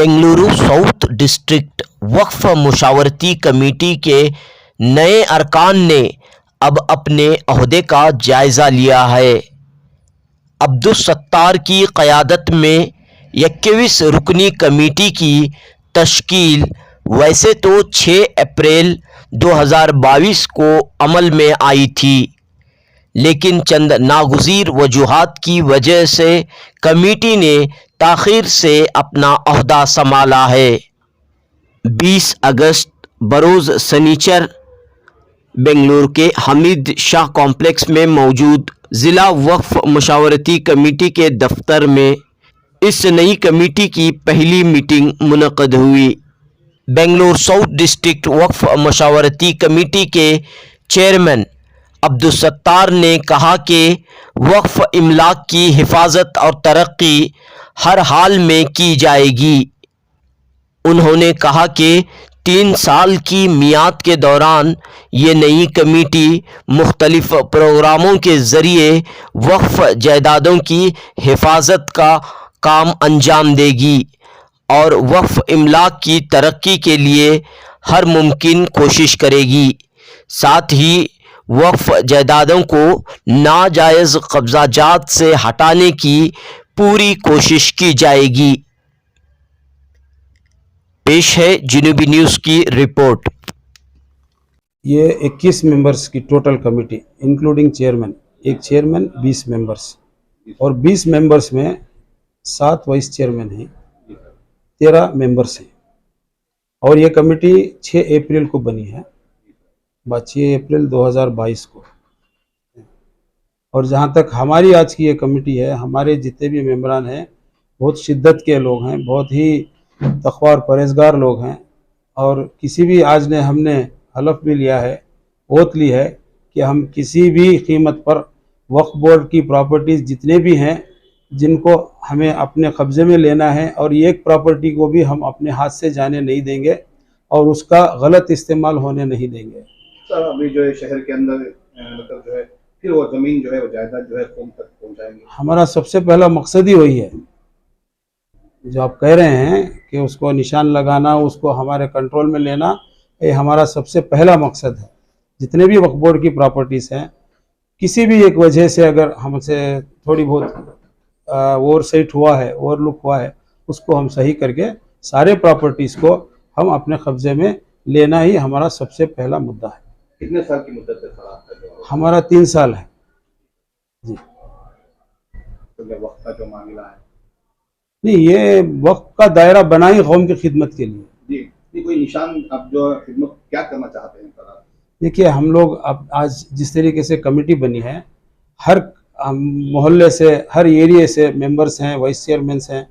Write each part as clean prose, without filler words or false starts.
Bengaluru south district वक्फ मशावरती committee के नए अरकान ने अब अपने अहदे का जायज़ा लिया है। अब्दुस सत्तार की क़यादत में 21 रुकनी कमेटी की तश्कील वैसे तो 6 अप्रैल 2022 को अमल में आई थी, लेकिन चंद नागुज़ीर वजूहात की वजह से कमेटी ने ताख़ीर से अपना अहदा संभाला है। 20 अगस्त बरोज़ सनीचर बेंगलुरु के हमीद शाह कॉम्प्लेक्स में मौजूद ज़िला वक्फ मशावरती कमेटी के दफ्तर में इस नई कमेटी की पहली मीटिंग मुनक़द हुई। बेंगलुरु साउथ डिस्ट्रिक्ट वक्फ मशावरती कमेटी के चेयरमैन अब्दुस सत्तार ने कहा कि वक्फ इमलाक की हिफाजत और तरक्की हर हाल में की जाएगी। उन्होंने कहा कि 3 साल की मियाद के दौरान ये नई कमेटी मुख्तलिफ प्रोग्रामों के ज़रिए वक्फ जायदादों की हिफाजत का काम अंजाम देगी और वक्फ इमलाक की तरक्की के लिए हर मुमकिन कोशिश करेगी। साथ ही वक्फ जायदादों को नाजायज़ कब्ज़ाजात से हटाने की पूरी कोशिश की जाएगी। पेश है जुनूबी न्यूज़ की रिपोर्ट। ये 21 मेंबर्स की टोटल कमेटी इंक्लूडिंग चेयरमैन, एक चेयरमैन 20 मेंबर्स और 20 मेंबर्स में 7 वाइस चेयरमैन हैं, 13 मेंबर्स हैं और ये कमेटी 6 अप्रैल को बनी है, 6 अप्रैल 2022 को। और जहाँ तक हमारी आज की ये कमेटी है, हमारे जितने भी मेंबरान हैं बहुत शिद्दत के लोग हैं, बहुत ही तक़वा और परहेज़गार लोग हैं और किसी भी आज ने हमने हलफ भी लिया है, ओथ ली है कि हम किसी भी कीमत पर वक्फ बोर्ड की प्रॉपर्टीज़ जितने भी हैं जिनको हमें अपने कब्ज़े में लेना है और एक प्रॉपर्टी को भी हम अपने हाथ से जाने नहीं देंगे और उसका गलत इस्तेमाल होने नहीं देंगे। सर, अभी जो है शहर के अंदर मतलब जो है फिर वो ज़मीन जो है वो जायदाद जो है कौम तक पहुँचाएंगे। हमारा सबसे पहला मकसद ही वही है। जो आप कह रहे हैं कि उसको निशान लगाना, उसको हमारे कंट्रोल में लेना, ये हमारा सबसे पहला मकसद है। जितने भी वक्फ बोर्ड की प्रॉपर्टीज़ हैं, किसी भी एक वजह से अगर हमसे थोड़ी बहुत ओवरसाइट हुआ है, ओवरलुक हुआ है, उसको हम सही करके सारे प्रॉपर्टीज़ को हम अपने कब्ज़े में लेना ही हमारा सबसे पहला मुद्दा है। कितने साल की मुद्दत है सर? हमारा 3 साल है जी। तो वक्त का जो मामला है नहीं, ये वक्त का दायरा बना ही कौम की खिदमत के लिए जी। नहीं, कोई निशान आप जो खिदमत क्या करना चाहते हैं सर? देखिए, हम लोग अब आज जिस तरीके से कमेटी बनी है, हर मोहल्ले से, हर एरिए से मेंबर्स हैं, वाइस चेयरमैन्स हैं।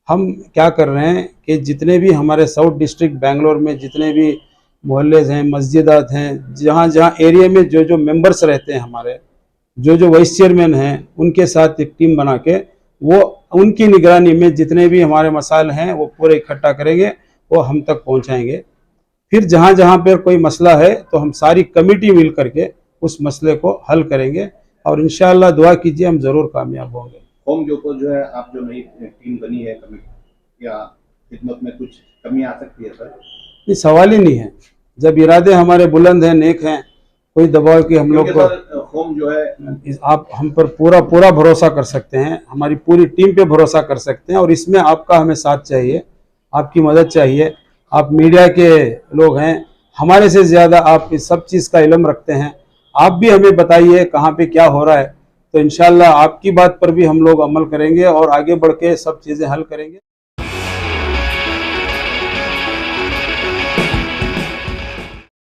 हम क्या कर रहे हैं कि जितने भी हमारे साउथ डिस्ट्रिक्ट बेंगलोर में जितने भी मोहल्लेज हैं, मस्जिदात हैं, जहाँ जहाँ एरिया में जो जो मेंबर्स रहते हैं, हमारे जो जो वाइस चेयरमैन हैं, उनके साथ एक टीम बना के वो उनकी निगरानी में जितने भी हमारे मसाइल हैं वो पूरे इकट्ठा करेंगे, वो हम तक पहुँचाएंगे। फिर जहाँ जहाँ पर कोई मसला है तो हम सारी कमेटी मिल करके उस मसले को हल करेंगे और इंशाअल्लाह दुआ कीजिए हम ज़रूर कामयाब होंगे। कौम जो को जो है आप जो नई टीम बनी है कमेटी या खिदमत में कुछ कमी आ सकती है सर? ये सवाल ही नहीं है। जब इरादे हमारे बुलंद हैं, नेक हैं, कोई दबाव की हम लोग को कौम जो है आप हम पर पूरा भरोसा कर सकते हैं, हमारी पूरी टीम पे भरोसा कर सकते हैं और इसमें आपका हमें साथ चाहिए, आपकी मदद चाहिए। आप मीडिया के लोग हैं, हमारे से ज़्यादा आप इस सब चीज़ का इल्म रखते हैं, आप भी हमें बताइए कहाँ पे क्या हो रहा है, तो इंशाअल्लाह आपकी बात पर भी हम लोग अमल करेंगे और आगे बढ़ के सब चीज़ें हल करेंगे।